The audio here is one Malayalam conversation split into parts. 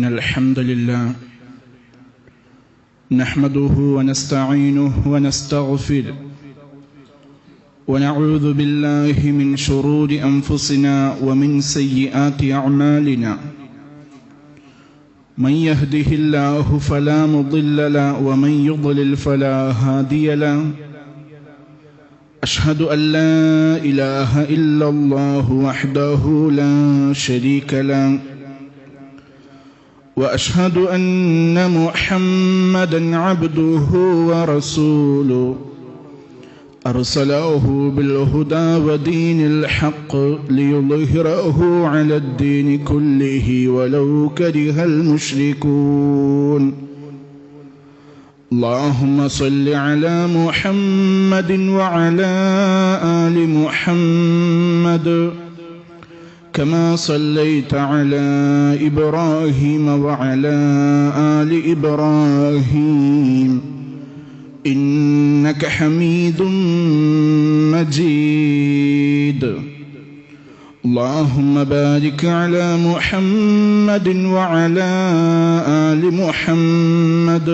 إن الحمد لله نحمده ونستعينه ونستغفره ونعوذ بالله من شرور أنفسنا ومن سيئات أعمالنا من يهده الله فلا مضل له ومن يضلل فلا هادي له أشهد أن لا إله إلا الله وحده لا شريك له وأشهد أن محمدا عبده ورسوله أرسله بالهدى ودين الحق ليظهره على الدين كله ولو كره المشركون اللهم صل على محمد وعلى آل محمد كما صليت على إبراهيم وعلى آل إبراهيم إنك حميد مجيد اللهم بارك على محمد وعلى آل محمد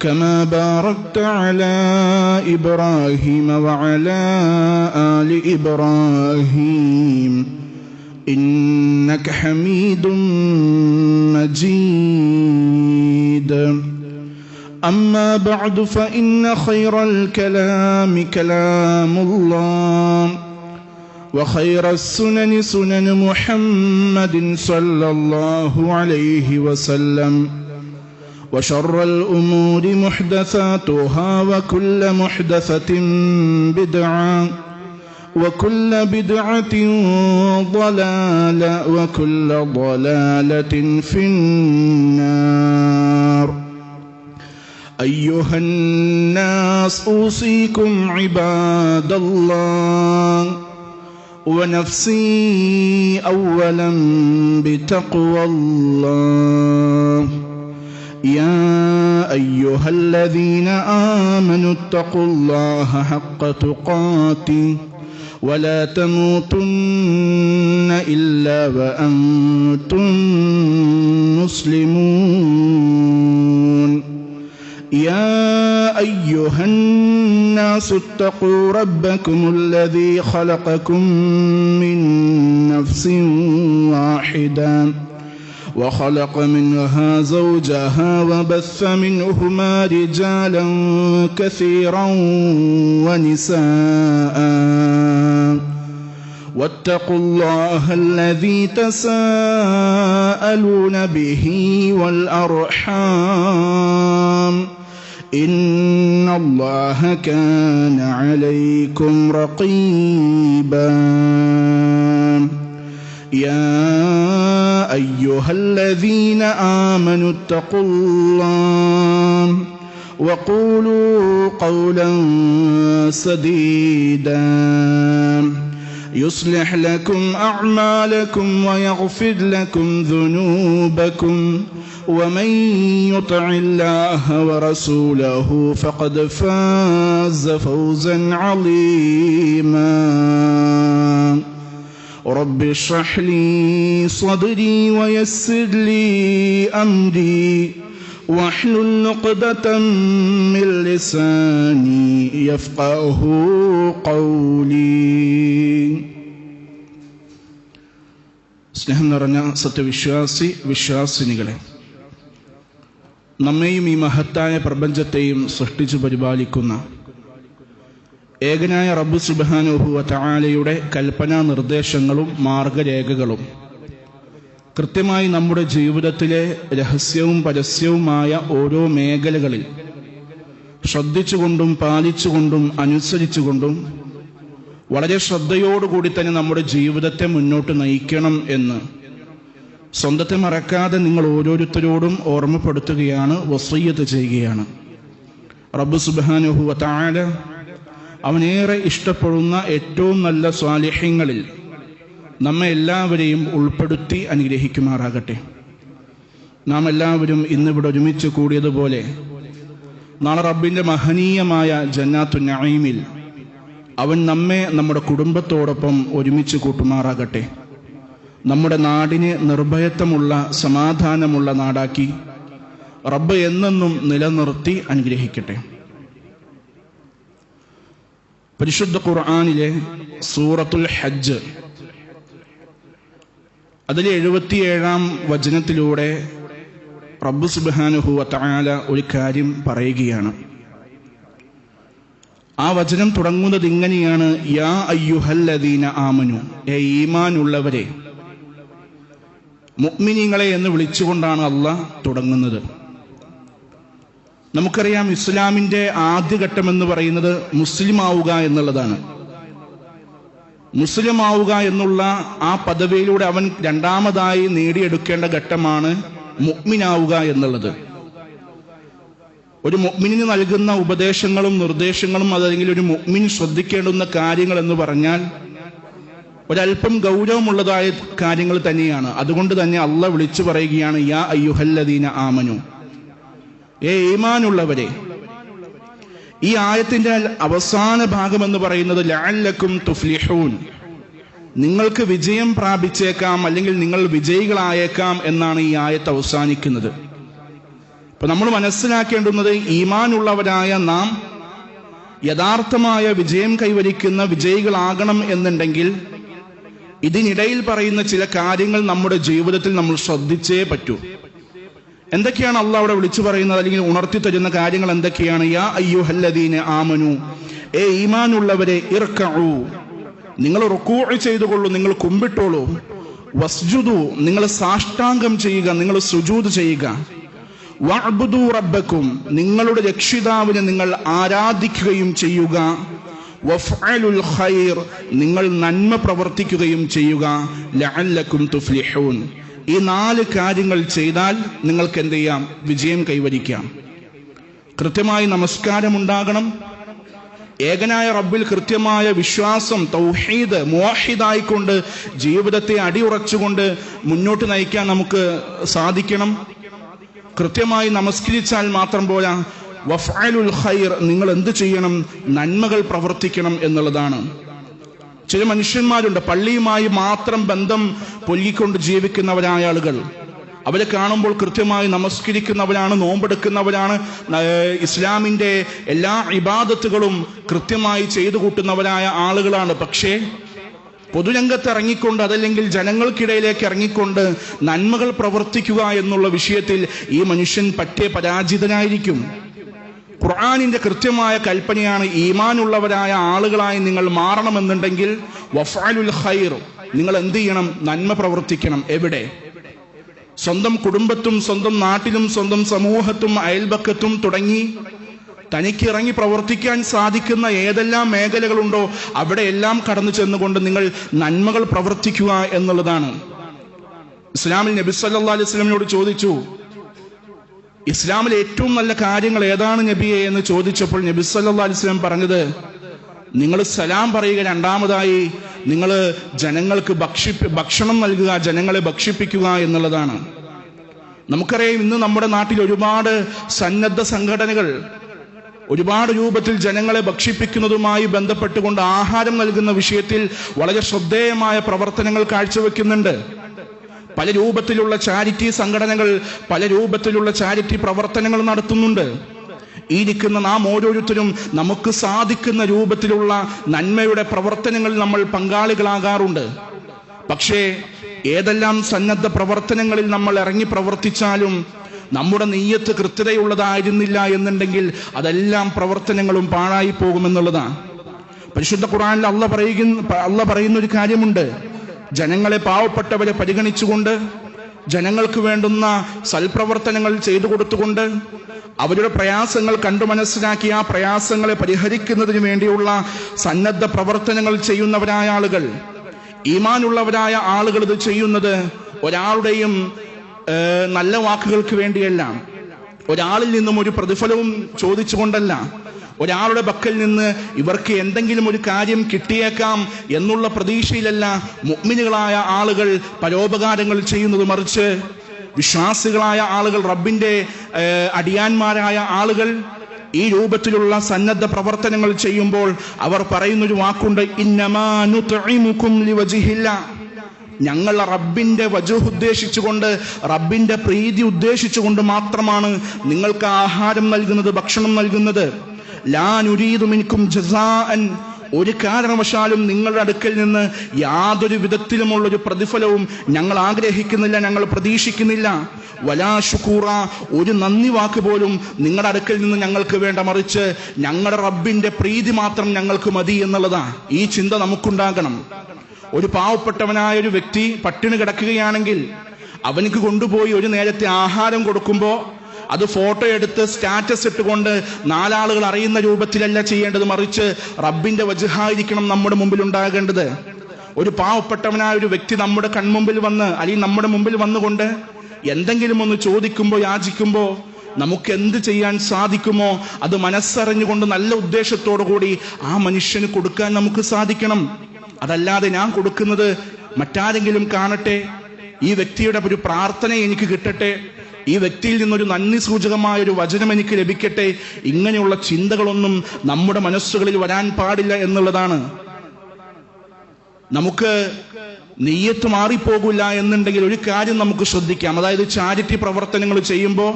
كما باركت على إبراهيم وعلى آل إبراهيم إنك حميد مجيد أما بعد فإن خير الكلام كلام الله وخير السنن سنن محمد صلى الله عليه وسلم وشر الأمور محدثاتها وكل محدثة بدعة وكل بدعة ضلالة وكل ضلالة في النار أيها الناس أوصيكم عباد الله ونفسي أولا بتقوى الله يا أيها الذين آمنوا اتقوا الله حق تقاته ولا تموتن إلا وأنتم مسلمون يا أيها الناس اتقوا ربكم الذي خلقكم من نفس واحدة وخلق منها زوجها وبث منهما رجالا كثيرا ونساء واتقوا الله الذي تساءلون به والأرحام إن الله كان عليكم رقيبا يا أيها الذين آمنوا اتقوا الله وقولوا قولا سديدا يصلح لكم أعمالكم ويغفر لكم ذنوبكم ومن يطع الله ورسوله فقد فاز فوزا عظيما رب اشرح لي صدري ويسر لي أمري واحلل عقدة من لساني يفقه قولي. സ്നേഹം നിറഞ്ഞ വിശ്വാസിനികളെ, നമ്മെയും ഈ മഹത്തായ പ്രപഞ്ചത്തെയും സൃഷ്ടിച്ചു പരിപാലിക്കുന്ന ഏകനായ റബ്ബ് സുബ്ഹാനഹു വ തആലയുടെ കൽപ്പനാ നിർദ്ദേശങ്ങളും മാർഗരേഖകളും കൃത്യമായി നമ്മുടെ ജീവിതത്തിലെ രഹസ്യവും പരസ്യവുമായ ഓരോ മേഖലകളിൽ ശ്രദ്ധിച്ചുകൊണ്ടും പാലിച്ചുകൊണ്ടും അനുസരിച്ചുകൊണ്ടും വളരെ ശ്രദ്ധയോടുകൂടി തന്നെ നമ്മുടെ ജീവിതത്തെ മുന്നോട്ട് നയിക്കണം എന്ന് സ്വന്തത്തെ മറക്കാതെ നിങ്ങൾ ഓരോരുത്തരോടും ഓർമ്മപ്പെടുത്തുകയാണ്, വസിയ്യത്ത് ചെയ്യുകയാണ്. റബ്ബ് സുബ്ഹാനഹു വ തആല അവനേറെ ഇഷ്ടപ്പെടുന്ന ഏറ്റവും നല്ല സ്വാലിഹ്യങ്ങളിൽ നമ്മെ എല്ലാവരെയും ഉൾപ്പെടുത്തി അനുഗ്രഹിക്കുമാറാകട്ടെ. നാം എല്ലാവരും ഇന്നിവിടെ ഒരുമിച്ച് കൂടിയതുപോലെ നാളെ റബ്ബിൻ്റെ മഹനീയമായ ജന്നാത്തു നഈമിൽ അവൻ നമ്മെ നമ്മുടെ കുടുംബത്തോടൊപ്പം ഒരുമിച്ച് കൂട്ടുമാറാകട്ടെ. നമ്മുടെ നാടിനെ നിർഭയത്വമുള്ള സമാധാനമുള്ള നാടാക്കി റബ്ബ് എന്നെന്നും നിലനിർത്തി അനുഗ്രഹിക്കട്ടെ. പരിശുദ്ധ ഖുർആനിലെ സൂറത്തുൽ ഹജ്ജ് അതിലെ 77-ാം വചനത്തിലൂടെ റബ്ബ് സുബ്ഹാനഹു വ തആല ഒരു കാര്യം പറയുകയാണ്. ആ വചനം തുടങ്ങുന്നത് ഇങ്ങനെയാണ്: യാ അയ്യുഹല്ലദീന ആമനു, ഈമാനുള്ളവരെ, മുഅ്മിനീങ്ങളെ എന്ന് വിളിച്ചുകൊണ്ടാണ് അള്ളാഹ് തുടങ്ങുന്നത്. നമുക്കറിയാം, ഇസ്ലാമിന്റെ ആദ്യഘട്ടം എന്ന് പറയുന്നത് മുസ്ലിം ആവുക എന്നുള്ളതാണ്. മുസ്ലിം ആവുക എന്നുള്ള ആ പദവിയിലൂടെ അവൻ രണ്ടാമതായി നേടിയെടുക്കേണ്ട ഘട്ടമാണ് മുഅ്മിനാവുക എന്നുള്ളത്. ഒരു മുഅ്മിനിന് നൽകുന്ന ഉപദേശങ്ങളും നിർദ്ദേശങ്ങളും, അതല്ലെങ്കിൽ ഒരു മുഅ്മിൻ ശ്രദ്ധിക്കേണ്ടുന്ന കാര്യങ്ങൾ എന്ന് പറഞ്ഞാൽ ഒരല്പം ഗൗരവമുള്ളതായ കാര്യങ്ങൾ തന്നെയാണ്. അതുകൊണ്ട് തന്നെ അള്ളാഹ് വിളിച്ചു പറയുകയാണ്: യാ അയ്യുഹല്ലദീന ആമനു, ഈമാനുള്ളവരെ. ഈ ആയത്തിന്റെ അവസാന ഭാഗം എന്ന് പറയുന്നത് ലഅല്ലക്കും തുഫ്ലിഹൂൻ, നിങ്ങൾക്ക് വിജയം പ്രാപിച്ചേക്കാം, അല്ലെങ്കിൽ നിങ്ങൾ വിജയികളായേക്കാം എന്നാണ് ഈ ആയത്ത് അവസാനിക്കുന്നത്. അപ്പൊ നമ്മൾ മനസ്സിലാക്കേണ്ടുന്നത്, ഈമാനുള്ളവരായ നാം യഥാർത്ഥമായ വിജയം കൈവരിക്കുന്ന വിജയികളാകണം എന്നുണ്ടെങ്കിൽ ഇതിനിടയിൽ പറയുന്ന ചില കാര്യങ്ങൾ നമ്മുടെ ജീവിതത്തിൽ നമ്മൾ ശ്രദ്ധിച്ചേ പറ്റൂ. എന്തൊക്കെയാണ് അള്ളാഹ് അവിടെ വിളിച്ചു പറയുന്നത്, അല്ലെങ്കിൽ ഉണർത്തി തരുന്ന കാര്യങ്ങൾ എന്തൊക്കെയാണ്? യാ അയ്യുഹല്ലദീന ആമനു, ഈമാനുള്ളവരെ, ഇർകഉ, നിങ്ങൾ റുക്കൂ ചെയ്തുകൊള്ളൂ, നിങ്ങൾ കുമ്പിട്ടോളൂ. വസ്ജുദു, നിങ്ങൾ സാഷ്ടാംഗം ചെയ്യുക, നിങ്ങൾ സുജൂദ് ചെയ്യുക. വഅബ്ദു റബ്ബക്കും, നിങ്ങളുടെ രക്ഷിതാവിനെ നിങ്ങൾ ആരാധിക്കുകയും ചെയ്യുക. വഫ്അലുൽ ഖൈർ, നിങ്ങൾ നന്മ പ്രവർത്തിക്കുകയും ചെയ്യുക. ലഅല്ലക്കും തുഫ്ലിഹൂൻ, ഈ 4 കാര്യങ്ങൾ ചെയ്താൽ നിങ്ങൾക്ക് എന്ത് ചെയ്യാം? വിജയം കൈവരിക്കാം. കൃത്യമായി നമസ്കാരമുണ്ടാകണം, ഏകനായ റബ്ബിൽ കൃത്യമായ വിശ്വാസം, തൗഹീദ്, മുവഹിദായിക്കൊണ്ട് ജീവിതത്തെ അടിയുറച്ചുകൊണ്ട് മുന്നോട്ട് നയിക്കാൻ നമുക്ക് സാധിക്കണം. കൃത്യമായി നമസ്കരിച്ചാൽ മാത്രം പോരാ, വഫ്അലുൽ ഖൈർ, നിങ്ങൾ എന്ത് ചെയ്യണം? നന്മകൾ പ്രവർത്തിക്കണം എന്നുള്ളതാണ്. ചില മനുഷ്യന്മാരുണ്ട്, പള്ളിയുമായി മാത്രം ബന്ധം പൊലിക്കൊണ്ട് ജീവിക്കുന്നവരായ ആളുകൾ. അവരെ കാണുമ്പോൾ കൃത്യമായി നമസ്കരിക്കുന്നവരാണ്, നോമ്പെടുക്കുന്നവരാണ്, ഇസ്ലാമിന്റെ എല്ലാ ഇബാദത്തുകളും കൃത്യമായി ചെയ്തു കൂട്ടുന്നവരായ ആളുകളാണ്. പക്ഷേ പൊതുരംഗത്ത് ഇറങ്ങിക്കൊണ്ട്, അതല്ലെങ്കിൽ ജനങ്ങൾക്കിടയിലേക്ക് ഇറങ്ങിക്കൊണ്ട് നന്മകൾ പ്രവർത്തിക്കുക എന്നുള്ള വിഷയത്തിൽ ഈ മനുഷ്യൻ പറ്റേ പരാജിതനായിരിക്കും. ഖുർആനിന്റെ കൃത്യമായ കൽപ്പനയാണ്, ഈമാനുള്ളവരായ ആളുകളായി നിങ്ങൾ മാറണമെന്നുണ്ടെങ്കിൽ വഫ്അലുൽ ഖൈർ, നിങ്ങൾ എന്ത് ചെയ്യണം? നന്മ പ്രവർത്തിക്കണം. എവിടെ? സ്വന്തം കുടുംബത്തും സ്വന്തം നാട്ടിലും സ്വന്തം സമൂഹത്തും അയൽപക്കത്തും തുടങ്ങി തനിക്ക് ഇറങ്ങി പ്രവർത്തിക്കാൻ സാധിക്കുന്ന ഏതെല്ലാം മേഖലകളുണ്ടോ അവിടെ എല്ലാം കടന്നു ചെന്നുകൊണ്ട് നിങ്ങൾ നന്മകൾ പ്രവർത്തിക്കുക എന്നുള്ളതാണ്. ഇസ്ലാമിൽ നബി സല്ലല്ലാഹു അലൈഹി വസല്ലമയോട് ചോദിച്ചു, ഇസ്ലാമിൽ ഏറ്റവും നല്ല കാര്യങ്ങൾ ഏതാണ് നബിയെ എന്ന് ചോദിച്ചപ്പോൾ നബി സല്ലല്ലാഹു അലൈഹി വസല്ലം പറഞ്ഞത്, നിങ്ങൾ സലാം പറയുക, രണ്ടാമതായി നിങ്ങൾ ജനങ്ങൾക്ക് ഭക്ഷണം നൽകുക, ജനങ്ങളെ ഭക്ഷിപ്പിക്കുക എന്നുള്ളതാണ്. നമുക്കറിയാം, ഇന്ന് നമ്മുടെ നാട്ടിൽ ഒരുപാട് സന്നദ്ധ സംഘടനകൾ ഒരുപാട് രൂപത്തിൽ ജനങ്ങളെ ഭക്ഷിപ്പിക്കുന്നതുമായി ബന്ധപ്പെട്ടുകൊണ്ട് ആഹാരം നൽകുന്ന വിഷയത്തിൽ വളരെ ശ്രദ്ധേയമായ പ്രവർത്തനങ്ങൾ കാഴ്ചവെക്കുന്നുണ്ട്. പല രൂപത്തിലുള്ള ചാരിറ്റി സംഘടനകൾ പല രൂപത്തിലുള്ള ചാരിറ്റി പ്രവർത്തനങ്ങൾ നടത്തുന്നുണ്ട്. ഈ ഇരിക്കുന്ന നാം ഓരോരുത്തരും നമുക്ക് സാധിക്കുന്ന രൂപത്തിലുള്ള നന്മയുടെ പ്രവർത്തനങ്ങളിൽ നമ്മൾ പങ്കാളികളാകാറുണ്ട്. പക്ഷേ ഏതെല്ലാം സന്നദ്ധ പ്രവർത്തനങ്ങളിൽ നമ്മൾ ഇറങ്ങി പ്രവർത്തിച്ചാലും നമ്മുടെ നെയ്യത്ത് കൃത്യതയുള്ളതായിരുന്നില്ല എന്നുണ്ടെങ്കിൽ അതെല്ലാം പ്രവർത്തനങ്ങളും പാഴായി പോകുമെന്നുള്ളതാണ്. പരിശുദ്ധ ഖുർആനിൽ അള്ളാഹ് പറയുന്ന ഒരു കാര്യമുണ്ട്, ജനങ്ങളെ, പാവപ്പെട്ടവരെ പരിഗണിച്ചുകൊണ്ട് ജനങ്ങൾക്ക് വേണ്ടുന്ന സൽപ്രവർത്തനങ്ങൾ ചെയ്തു കൊടുത്തുകൊണ്ട് അവരുടെ പ്രയാസങ്ങൾ കണ്ടു മനസ്സിലാക്കി ആ പ്രയാസങ്ങളെ പരിഹരിക്കുന്നതിന് വേണ്ടിയുള്ള സന്നദ്ധ പ്രവർത്തനങ്ങൾ ചെയ്യുന്നവരായ ആളുകൾ, ഈമാനുള്ളവരായ ആളുകൾ ഇത് ചെയ്യുന്നത് ഒരാളുടെയും നല്ല വാക്കുകൾക്ക് വേണ്ടിയല്ല, ഒരാളിൽ നിന്നും ഒരു പ്രതിഫലവും ചോദിച്ചുകൊണ്ടല്ല, ഒരാളുടെ പക്കൽ നിന്ന് ഇവർക്ക് എന്തെങ്കിലും ഒരു കാര്യം കിട്ടിയേക്കാം എന്നുള്ള പ്രതീക്ഷയിലല്ല മുഅ്മിനുകളായ ആളുകൾ പരോപകാരങ്ങൾ ചെയ്യുന്നത്. മറിച്ച് വിശ്വാസികളായ ആളുകൾ, റബ്ബിന്റെ അടിയാന്മാരായ ആളുകൾ ഈ രൂപത്തിലുള്ള സന്നദ്ധ പ്രവർത്തനങ്ങൾ ചെയ്യുമ്പോൾ അവർ പറയുന്നൊരു വാക്കുണ്ട്, ഇന്നമാ നുത്ഇമുകും ലിവജ്ഹില്ലാ, ഞങ്ങൾ റബ്ബിന്റെ വജൂഹ് ഉദ്ദേശിച്ചുകൊണ്ട്, റബ്ബിന്റെ പ്രീതി ഉദ്ദേശിച്ചുകൊണ്ട് മാത്രമാണ് നിങ്ങൾക്ക് ആഹാരം നൽകുന്നത്, ഭക്ഷണം നൽകുന്നത്. ലാ നുരീദു മിൻകും ജസാഅൻ, ഒരു കാരണവശാലും നിങ്ങളുടെ അടുക്കൽ നിന്ന് യാതൊരു വിധത്തിലുമുള്ളൊരു പ്രതിഫലവും ഞങ്ങൾ ആഗ്രഹിക്കുന്നില്ല, ഞങ്ങൾ പ്രതീക്ഷിക്കുന്നില്ല. വലാ ശുക്കൂറ, ഒരു നന്ദി വാക്ക് പോലും നിങ്ങളുടെ അടുക്കൽ നിന്ന് ഞങ്ങൾക്ക് വേണ്ട, മറിച്ച് ഞങ്ങളുടെ റബ്ബിന്റെ പ്രീതി മാത്രം ഞങ്ങൾക്ക് മതി എന്നുള്ളതാ. ഈ ചിന്ത നമുക്കുണ്ടാകണം. ഒരു പാവപ്പെട്ടവനായ ഒരു വ്യക്തി പട്ടിണി കിടക്കുകയാണെങ്കിൽ അവനക്ക് കൊണ്ടുപോയി ഒരു നേരത്തെ ആഹാരം കൊടുക്കുമ്പോൾ അത് ഫോട്ടോ എടുത്ത് സ്റ്റാറ്റസ് ഇട്ടുകൊണ്ട് നാലാളുകൾ അറിയുന്ന രൂപത്തിലല്ല ചെയ്യേണ്ടത്, മറിച്ച് റബ്ബിന്റെ വജ്ഹായിരിക്കണം നമ്മുടെ മുമ്പിൽ ഉണ്ടാകേണ്ടത്. ഒരു പാവപ്പെട്ടവനായ ഒരു വ്യക്തി നമ്മുടെ കൺമുമ്പിൽ വന്ന്, അല്ലെങ്കിൽ നമ്മുടെ മുമ്പിൽ വന്നുകൊണ്ട് എന്തെങ്കിലും ഒന്ന് ചോദിക്കുമ്പോൾ, യാചിക്കുമ്പോൾ നമുക്ക് എന്ത് ചെയ്യാൻ സാധിക്കുമോ അത് മനസ്സറിഞ്ഞുകൊണ്ട് നല്ല ഉദ്ദേശത്തോടു കൂടി ആ മനുഷ്യന് കൊടുക്കാൻ നമുക്ക് സാധിക്കണം. അതല്ലാതെ ഞാൻ കൊടുക്കുന്നത് മറ്റാരെങ്കിലും കാണട്ടെ, ഈ വ്യക്തിയുടെ ഒരു പ്രാർത്ഥന എനിക്ക് കിട്ടട്ടെ, ഈ വ്യക്തിയിൽ നിന്നൊരു നന്ദി സൂചകമായ ഒരു വചനം എനിക്ക് ലഭിക്കട്ടെ, ഇങ്ങനെയുള്ള ചിന്തകളൊന്നും നമ്മുടെ മനസ്സുകളിൽ വരാൻ പാടില്ല എന്നുള്ളതാണ്. നമുക്ക് നിയ്യത്ത് മാറിപ്പോകില്ല എന്നുണ്ടെങ്കിൽ ഒരു കാര്യം നമുക്ക് ശ്രദ്ധിക്കാം. അതായത് ചാരിറ്റി പ്രവർത്തനങ്ങൾ ചെയ്യുമ്പോൾ